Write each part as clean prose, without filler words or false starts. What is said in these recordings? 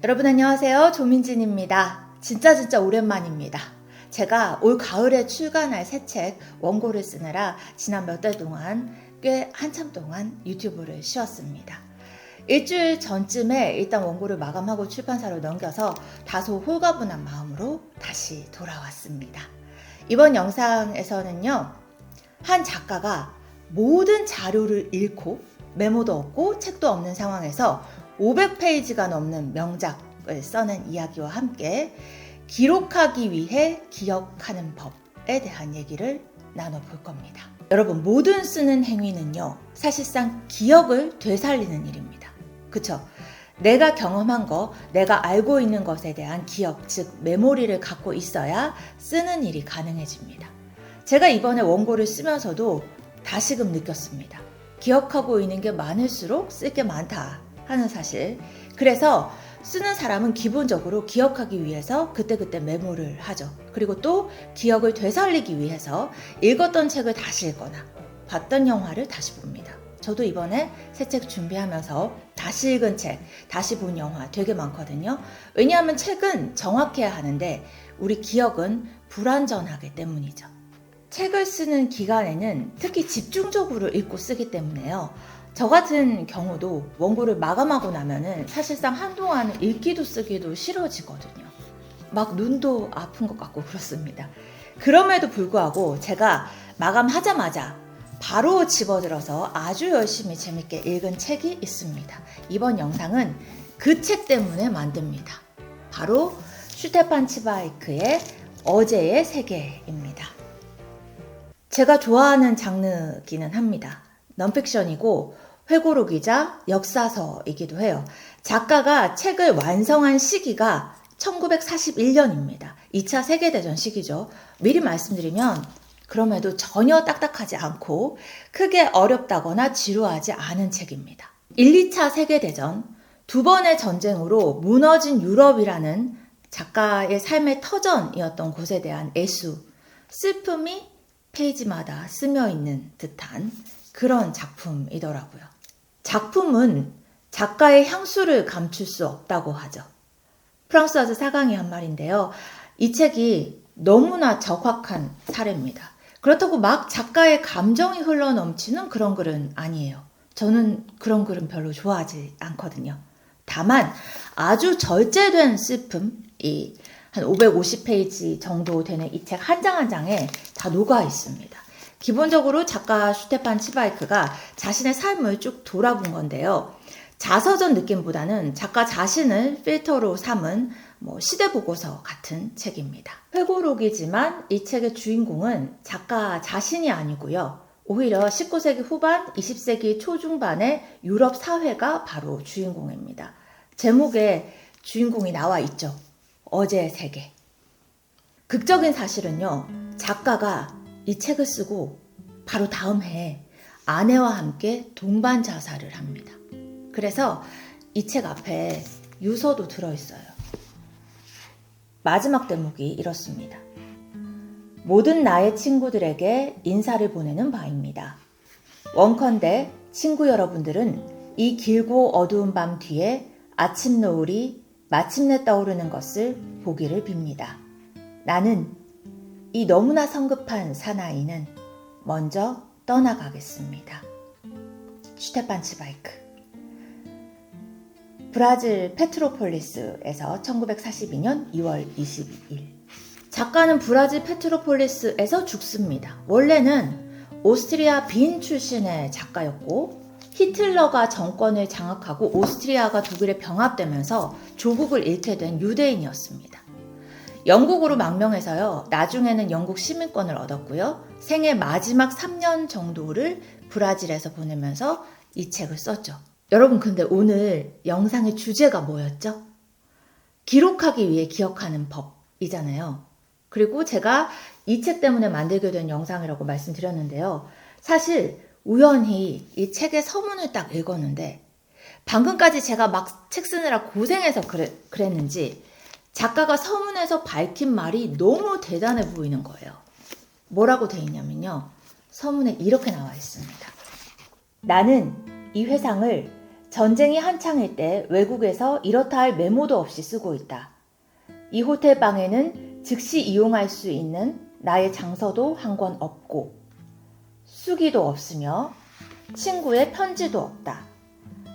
여러분 안녕하세요. 조민진입니다. 진짜 오랜만입니다. 제가 올 가을에 출간할 새 책 원고를 쓰느라 지난 몇 달 동안 꽤 한참 동안 유튜브를 쉬었습니다. 일주일 전쯤에 일단 원고를 마감하고 출판사로 넘겨서 다소 홀가분한 마음으로 다시 돌아왔습니다. 이번 영상에서는요, 한 작가가 모든 자료를 잃고 메모도 없고 책도 없는 상황에서 500페이지가 넘는 명작을 써낸 이야기와 함께 기록하기 위해 기억하는 법에 대한 얘기를 나눠볼 겁니다. 여러분, 모든 쓰는 행위는요, 사실상 기억을 되살리는 일입니다. 그쵸? 내가 경험한 거, 내가 알고 있는 것에 대한 기억, 즉 메모리를 갖고 있어야 쓰는 일이 가능해집니다. 제가 이번에 원고를 쓰면서도 다시금 느꼈습니다. 기억하고 있는 게 많을수록 쓸 게 많다 하는 사실. 그래서 쓰는 사람은 기본적으로 기억하기 위해서 그때그때 메모를 하죠. 그리고 또 기억을 되살리기 위해서 읽었던 책을 다시 읽거나 봤던 영화를 다시 봅니다. 저도 이번에 새 책 준비하면서 다시 읽은 책, 다시 본 영화 되게 많거든요. 왜냐하면 책은 정확해야 하는데 우리 기억은 불완전하기 때문이죠. 책을 쓰는 기간에는 특히 집중적으로 읽고 쓰기 때문에요. 저 같은 경우도 원고를 마감하고 나면은 사실상 한동안 읽기도 쓰기도 싫어지거든요. 막 눈도 아픈 것 같고 그렇습니다. 그럼에도 불구하고 제가 마감하자마자 바로 집어들어서 아주 열심히 재밌게 읽은 책이 있습니다. 이번 영상은 그 책 때문에 만듭니다. 바로 슈테판 치바이크의 어제의 세계입니다. 제가 좋아하는 장르기는 합니다. 넌픽션이고 회고록이자 역사서이기도 해요. 작가가 책을 완성한 시기가 1941년입니다. 2차 세계대전 시기죠. 미리 말씀드리면 그럼에도 전혀 딱딱하지 않고 크게 어렵다거나 지루하지 않은 책입니다. 1, 2차 세계대전, 두 번의 전쟁으로 무너진 유럽이라는 작가의 삶의 터전이었던 곳에 대한 애수, 슬픔이 페이지마다 스며있는 듯한 그런 작품이더라고요. 작품은 작가의 향수를 감출 수 없다고 하죠. 프랑스와즈 사강이 한 말인데요. 이 책이 너무나 적확한 사례입니다. 그렇다고 막 작가의 감정이 흘러넘치는 그런 글은 아니에요. 저는 그런 글은 별로 좋아하지 않거든요. 다만 아주 절제된 슬픔이 한 550페이지 정도 되는 이 책 한 장 한 장에 다 녹아 있습니다. 기본적으로 작가 슈테판 치바이크가 자신의 삶을 쭉 돌아본 건데요. 자서전 느낌보다는 작가 자신을 필터로 삼은 시대보고서 같은 책입니다. 회고록이지만 이 책의 주인공은 작가 자신이 아니고요. 오히려 19세기 후반, 20세기 초중반의 유럽 사회가 바로 주인공입니다. 제목에 주인공이 나와 있죠. 어제의 세계. 극적인 사실은요, 작가가 이 책을 쓰고 바로 다음 해에 아내와 함께 동반 자살을 합니다. 그래서 이 책 앞에 유서도 들어있어요. 마지막 대목이 이렇습니다. 모든 나의 친구들에게 인사를 보내는 바입니다. 원컨대 친구 여러분들은 이 길고 어두운 밤 뒤에 아침 노을이 마침내 떠오르는 것을 보기를 빕니다. 나는 이 너무나 성급한 사나이는 먼저 떠나가겠습니다. 슈테판 치바이크. 브라질 페트로폴리스에서 1942년 2월 22일. 작가는 브라질 페트로폴리스에서 죽습니다. 원래는 오스트리아 빈 출신의 작가였고 히틀러가 정권을 장악하고 오스트리아가 독일에 병합되면서 조국을 잃게 된 유대인이었습니다. 영국으로 망명해서요. 나중에는 영국 시민권을 얻었고요. 생애 마지막 3년 정도를 브라질에서 보내면서 이 책을 썼죠. 여러분, 근데 오늘 영상의 주제가 뭐였죠? 기록하기 위해 기억하는 법이잖아요. 그리고 제가 이 책 때문에 만들게 된 영상이라고 말씀드렸는데요. 사실 우연히 이 책의 서문을 딱 읽었는데 방금까지 제가 막 책 쓰느라 고생해서 그랬는지 작가가 서문에서 밝힌 말이 너무 대단해 보이는 거예요. 뭐라고 돼 있냐면요. 서문에 이렇게 나와 있습니다. 나는 이 회상을 전쟁이 한창일 때 외국에서 이렇다 할 메모도 없이 쓰고 있다. 이 호텔 방에는 즉시 이용할 수 있는 나의 장서도 한 권 없고 수기도 없으며 친구의 편지도 없다.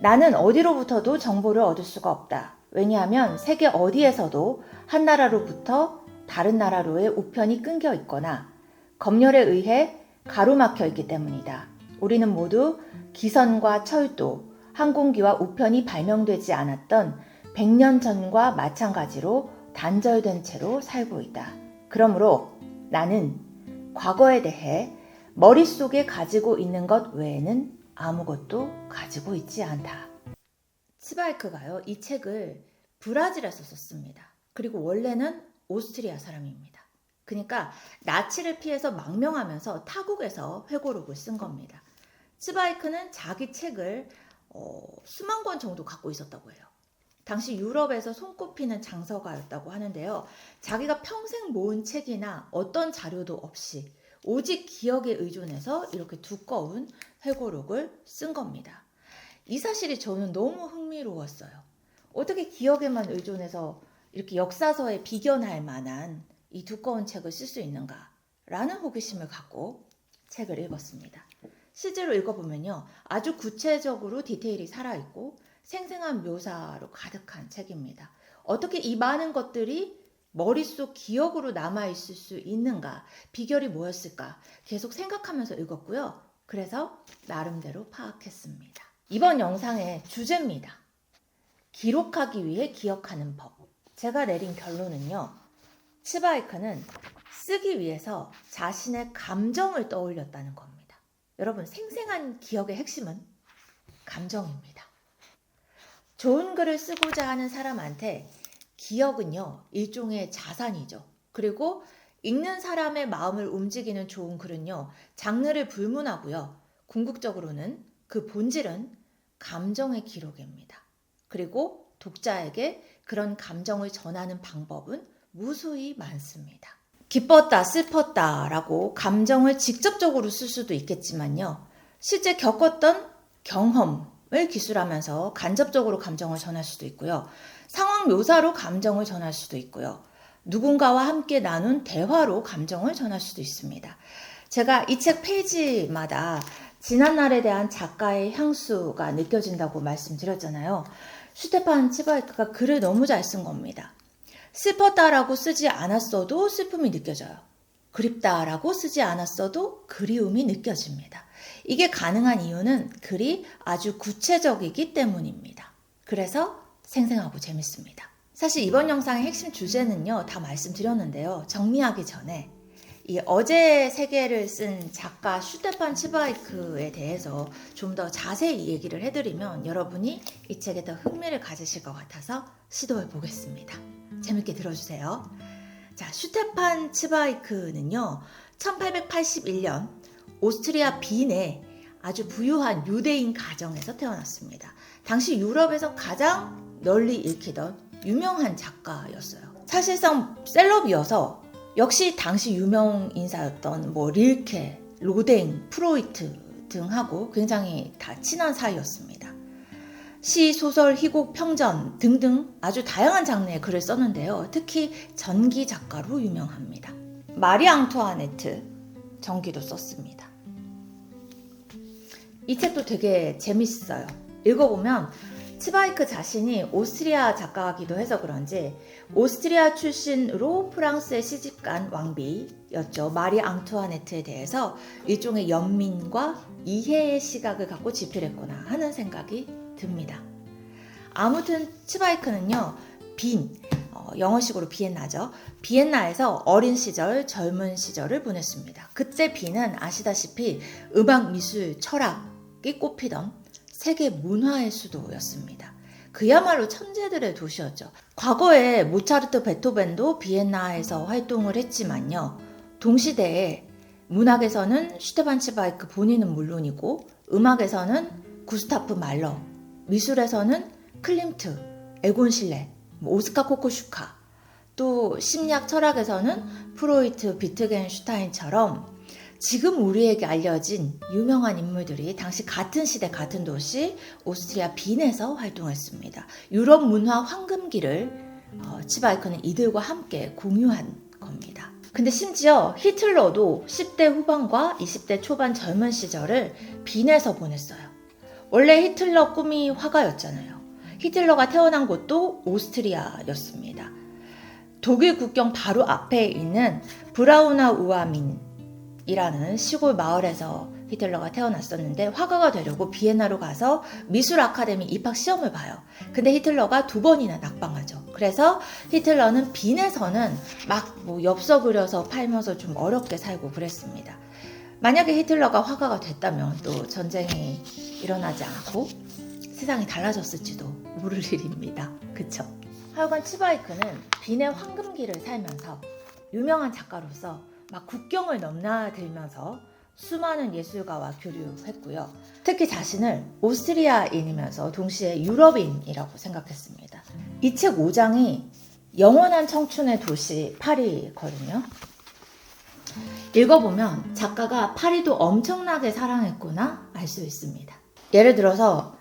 나는 어디로부터도 정보를 얻을 수가 없다. 왜냐하면 세계 어디에서도 한 나라로부터 다른 나라로의 우편이 끊겨 있거나 검열에 의해 가로막혀 있기 때문이다. 우리는 모두 기선과 철도, 항공기와 우편이 발명되지 않았던 100년 전과 마찬가지로 단절된 채로 살고 있다. 그러므로 나는 과거에 대해 머릿속에 가지고 있는 것 외에는 아무것도 가지고 있지 않다. 츠바이크가요, 이 책을 브라질에서 썼습니다. 그리고 원래는 오스트리아 사람입니다. 그러니까 나치를 피해서 망명하면서 타국에서 회고록을 쓴 겁니다. 츠바이크는 자기 책을 수만 권 정도 갖고 있었다고 해요. 당시 유럽에서 손꼽히는 장서가였다고 하는데요. 자기가 평생 모은 책이나 어떤 자료도 없이 오직 기억에 의존해서 이렇게 두꺼운 회고록을 쓴 겁니다. 이 사실이 저는 너무 흥미로웠어요. 어떻게 기억에만 의존해서 이렇게 역사서에 비견할 만한 이 두꺼운 책을 쓸 수 있는가라는 호기심을 갖고 책을 읽었습니다. 실제로 읽어보면요, 아주 구체적으로 디테일이 살아있고 생생한 묘사로 가득한 책입니다. 어떻게 이 많은 것들이 머릿속 기억으로 남아있을 수 있는가, 비결이 뭐였을까 계속 생각하면서 읽었고요. 그래서 나름대로 파악했습니다. 이번 영상의 주제입니다. 기록하기 위해 기억하는 법. 제가 내린 결론은요, 츠바이크는 쓰기 위해서 자신의 감정을 떠올렸다는 겁니다. 여러분, 생생한 기억의 핵심은 감정입니다. 좋은 글을 쓰고자 하는 사람한테 기억은요, 일종의 자산이죠. 그리고 읽는 사람의 마음을 움직이는 좋은 글은요, 장르를 불문하고요. 궁극적으로는 그 본질은 감정의 기록입니다. 그리고 독자에게 그런 감정을 전하는 방법은 무수히 많습니다. 기뻤다, 슬펐다 라고 감정을 직접적으로 쓸 수도 있겠지만요. 실제 겪었던 경험을 기술하면서 간접적으로 감정을 전할 수도 있고요. 상황 묘사로 감정을 전할 수도 있고요. 누군가와 함께 나눈 대화로 감정을 전할 수도 있습니다. 제가 이 책 페이지마다 지난날에 대한 작가의 향수가 느껴진다고 말씀드렸잖아요. 슈테판 츠바이크가 글을 너무 잘 쓴 겁니다. 슬펐다라고 쓰지 않았어도 슬픔이 느껴져요. 그립다라고 쓰지 않았어도 그리움이 느껴집니다. 이게 가능한 이유는 글이 아주 구체적이기 때문입니다. 그래서 생생하고 재밌습니다. 사실 이번 영상의 핵심 주제는요, 다 말씀드렸는데요. 정리하기 전에 이 어제 세계를 쓴 작가 슈테판 츠바이크에 대해서 좀 더 자세히 얘기를 해드리면 여러분이 이 책에 더 흥미를 가지실 것 같아서 시도해 보겠습니다. 재밌게 들어주세요. 자, 슈테판 츠바이크는요, 1881년 오스트리아 빈의 아주 부유한 유대인 가정에서 태어났습니다. 당시 유럽에서 가장 널리 읽히던 유명한 작가였어요. 사실상 셀럽이어서 역시 당시 유명 인사였던 릴케, 로댕, 프로이트 등하고 굉장히 다 친한 사이였습니다. 시, 소설, 희곡, 평전 등등 아주 다양한 장르의 글을 썼는데요. 특히 전기 작가로 유명합니다. 마리 앙투아네트 전기도 썼습니다. 이 책도 되게 재밌어요. 읽어보면 츠바이크 자신이 오스트리아 작가이기도 해서 그런지 오스트리아 출신으로 프랑스에 시집간 왕비였죠. 마리 앙투아네트에 대해서 일종의 연민과 이해의 시각을 갖고 집필했구나 하는 생각이 듭니다. 아무튼 츠바이크는요, 영어식으로 비엔나죠. 비엔나에서 어린 시절, 젊은 시절을 보냈습니다. 그때 빈은 아시다시피 음악, 미술, 철학이 꼽히던 세계 문화의 수도였습니다. 그야말로 천재들의 도시였죠. 과거에 모차르트, 베토벤도 비엔나에서 활동을 했지만요. 동시대에 문학에서는 슈테판 츠바이크 본인은 물론이고 음악에서는 구스타프 말러, 미술에서는 클림트, 에곤 실레, 오스카 코코슈카, 또 심리학 철학에서는 프로이트, 비트겐슈타인처럼 지금 우리에게 알려진 유명한 인물들이 당시 같은 시대 같은 도시 오스트리아 빈에서 활동했습니다. 유럽 문화 황금기를 치바이크는 이들과 함께 공유한 겁니다. 근데 심지어 히틀러도 10대 후반과 20대 초반 젊은 시절을 빈에서 보냈어요. 원래 히틀러 꿈이 화가였잖아요. 히틀러가 태어난 곳도 오스트리아였습니다. 독일 국경 바로 앞에 있는 브라우나우아민이라는 시골 마을에서 히틀러가 태어났었는데 화가가 되려고 비엔나로 가서 미술 아카데미 입학 시험을 봐요. 근데 히틀러가 2번이나 낙방하죠. 그래서 히틀러는 빈에서는 막 엽서 그려서 팔면서 좀 어렵게 살고 그랬습니다. 만약에 히틀러가 화가가 됐다면 또 전쟁이 일어나지 않고 세상이 달라졌을지도 모를 일입니다. 그쵸? 하여간 치바이크는 빈의 황금기를 살면서 유명한 작가로서 막 국경을 넘나들면서 수많은 예술가와 교류했고요. 특히 자신을 오스트리아인이면서 동시에 유럽인이라고 생각했습니다. 이 책 5장이 영원한 청춘의 도시 파리거든요. 읽어보면 작가가 파리도 엄청나게 사랑했구나 알 수 있습니다. 예를 들어서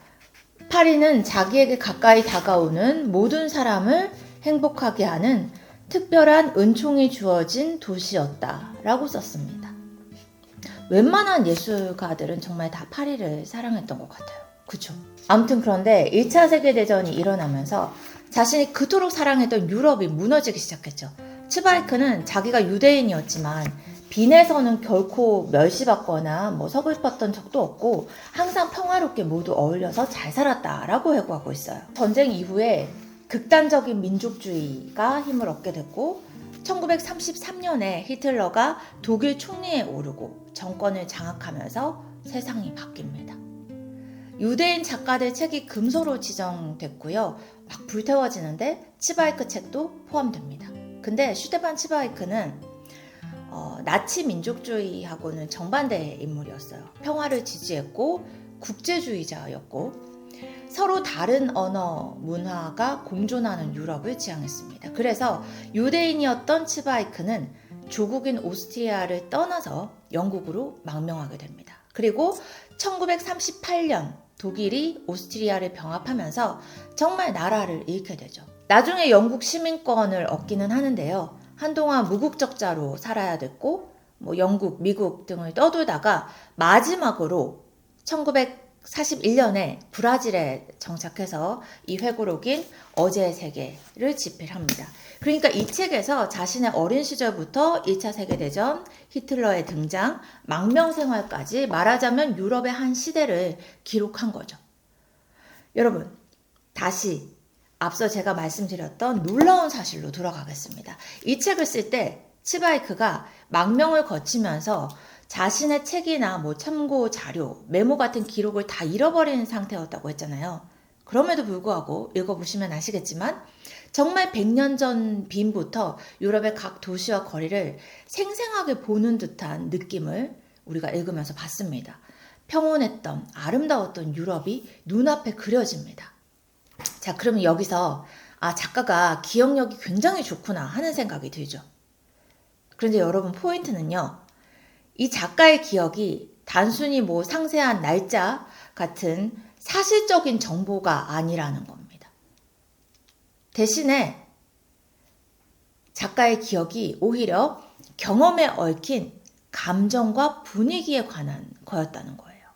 파리는 자기에게 가까이 다가오는 모든 사람을 행복하게 하는 특별한 은총이 주어진 도시였다라고 썼습니다. 웬만한 예술가들은 정말 다 파리를 사랑했던 것 같아요. 그쵸? 아무튼 그런데 1차 세계대전이 일어나면서 자신이 그토록 사랑했던 유럽이 무너지기 시작했죠. 치바이크는 자기가 유대인이었지만 빈에서는 결코 멸시받거나 서글펐던 적도 없고 항상 평화롭게 모두 어울려서 잘 살았다라고 회고하고 있어요. 전쟁 이후에 극단적인 민족주의가 힘을 얻게 됐고 1933년에 히틀러가 독일 총리에 오르고 정권을 장악하면서 세상이 바뀝니다. 유대인 작가들 책이 금소로 지정됐고요. 막 불태워지는데 치바이크 책도 포함됩니다. 근데 슈테판 치바이크는 나치 민족주의하고는 정반대의 인물이었어요. 평화를 지지했고 국제주의자였고 서로 다른 언어, 문화가 공존하는 유럽을 지향했습니다. 그래서 유대인이었던 치바이크는 조국인 오스트리아를 떠나서 영국으로 망명하게 됩니다. 그리고 1938년 독일이 오스트리아를 병합하면서 정말 나라를 잃게 되죠. 나중에 영국 시민권을 얻기는 하는데요. 한동안 무국적자로 살아야 됐고 영국, 미국 등을 떠돌다가 마지막으로 1941년에 브라질에 정착해서 이 회고록인 어제의 세계를 집필합니다. 그러니까 이 책에서 자신의 어린 시절부터 1차 세계대전, 히틀러의 등장, 망명 생활까지 말하자면 유럽의 한 시대를 기록한 거죠. 여러분, 다시 앞서 제가 말씀드렸던 놀라운 사실로 돌아가겠습니다. 이 책을 쓸 때 치바이크가 망명을 거치면서 자신의 책이나 참고 자료, 메모 같은 기록을 다 잃어버린 상태였다고 했잖아요. 그럼에도 불구하고 읽어보시면 아시겠지만 정말 100년 전 빈부터 유럽의 각 도시와 거리를 생생하게 보는 듯한 느낌을 우리가 읽으면서 받습니다. 평온했던 아름다웠던 유럽이 눈앞에 그려집니다. 자, 그러면 여기서 작가가 기억력이 굉장히 좋구나 하는 생각이 들죠. 그런데 여러분 포인트는요. 이 작가의 기억이 단순히 상세한 날짜 같은 사실적인 정보가 아니라는 겁니다. 대신에 작가의 기억이 오히려 경험에 얽힌 감정과 분위기에 관한 거였다는 거예요.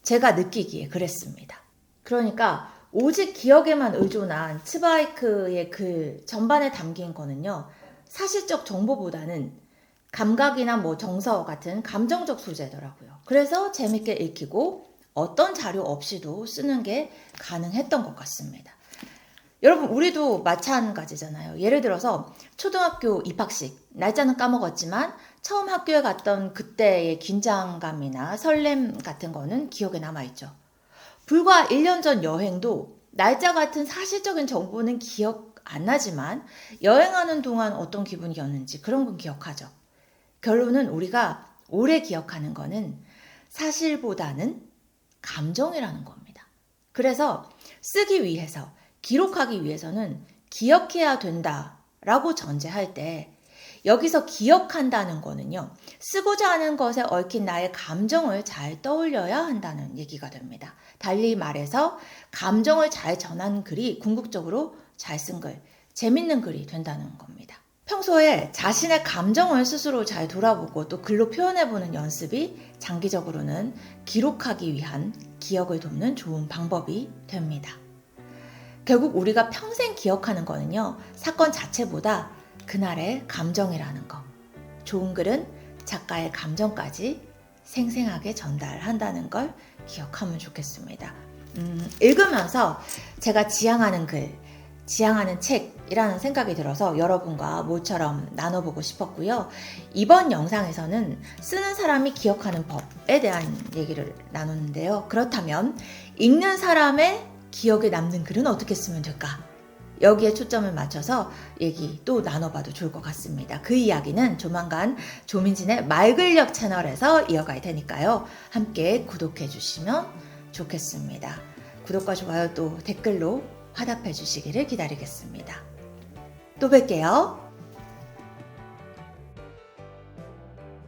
제가 느끼기에 그랬습니다. 그러니까 오직 기억에만 의존한 치바이크의 글 전반에 담긴 거는요. 사실적 정보보다는 감각이나 정서 같은 감정적 소재더라고요. 그래서 재밌게 읽히고 어떤 자료 없이도 쓰는 게 가능했던 것 같습니다. 여러분, 우리도 마찬가지잖아요. 예를 들어서 초등학교 입학식, 날짜는 까먹었지만 처음 학교에 갔던 그때의 긴장감이나 설렘 같은 거는 기억에 남아있죠. 불과 1년 전 여행도 날짜 같은 사실적인 정보는 기억 안 나지만 여행하는 동안 어떤 기분이었는지 그런 건 기억하죠. 결론은 우리가 오래 기억하는 거는 사실보다는 감정이라는 겁니다. 그래서 쓰기 위해서, 기록하기 위해서는 기억해야 된다라고 전제할 때 여기서 기억한다는 거는요, 쓰고자 하는 것에 얽힌 나의 감정을 잘 떠올려야 한다는 얘기가 됩니다. 달리 말해서 감정을 잘 전한 글이 궁극적으로 잘 쓴 글, 재밌는 글이 된다는 겁니다. 평소에 자신의 감정을 스스로 잘 돌아보고 또 글로 표현해보는 연습이 장기적으로는 기록하기 위한 기억을 돕는 좋은 방법이 됩니다. 결국 우리가 평생 기억하는 거는요, 사건 자체보다 그날의 감정이라는 거. 좋은 글은 작가의 감정까지 생생하게 전달한다는 걸 기억하면 좋겠습니다. 읽으면서 제가 지향하는 글, 지향하는 책이라는 생각이 들어서 여러분과 모처럼 나눠보고 싶었고요. 이번 영상에서는 쓰는 사람이 기억하는 법에 대한 얘기를 나누는데요. 그렇다면 읽는 사람의 기억에 남는 글은 어떻게 쓰면 될까? 여기에 초점을 맞춰서 얘기 또 나눠봐도 좋을 것 같습니다. 그 이야기는 조만간 조민진의 말글력 채널에서 이어갈 테니까요. 함께 구독해 주시면 좋겠습니다. 구독과 좋아요 또 댓글로 화답해 주시기를 기다리겠습니다. 또 뵐게요.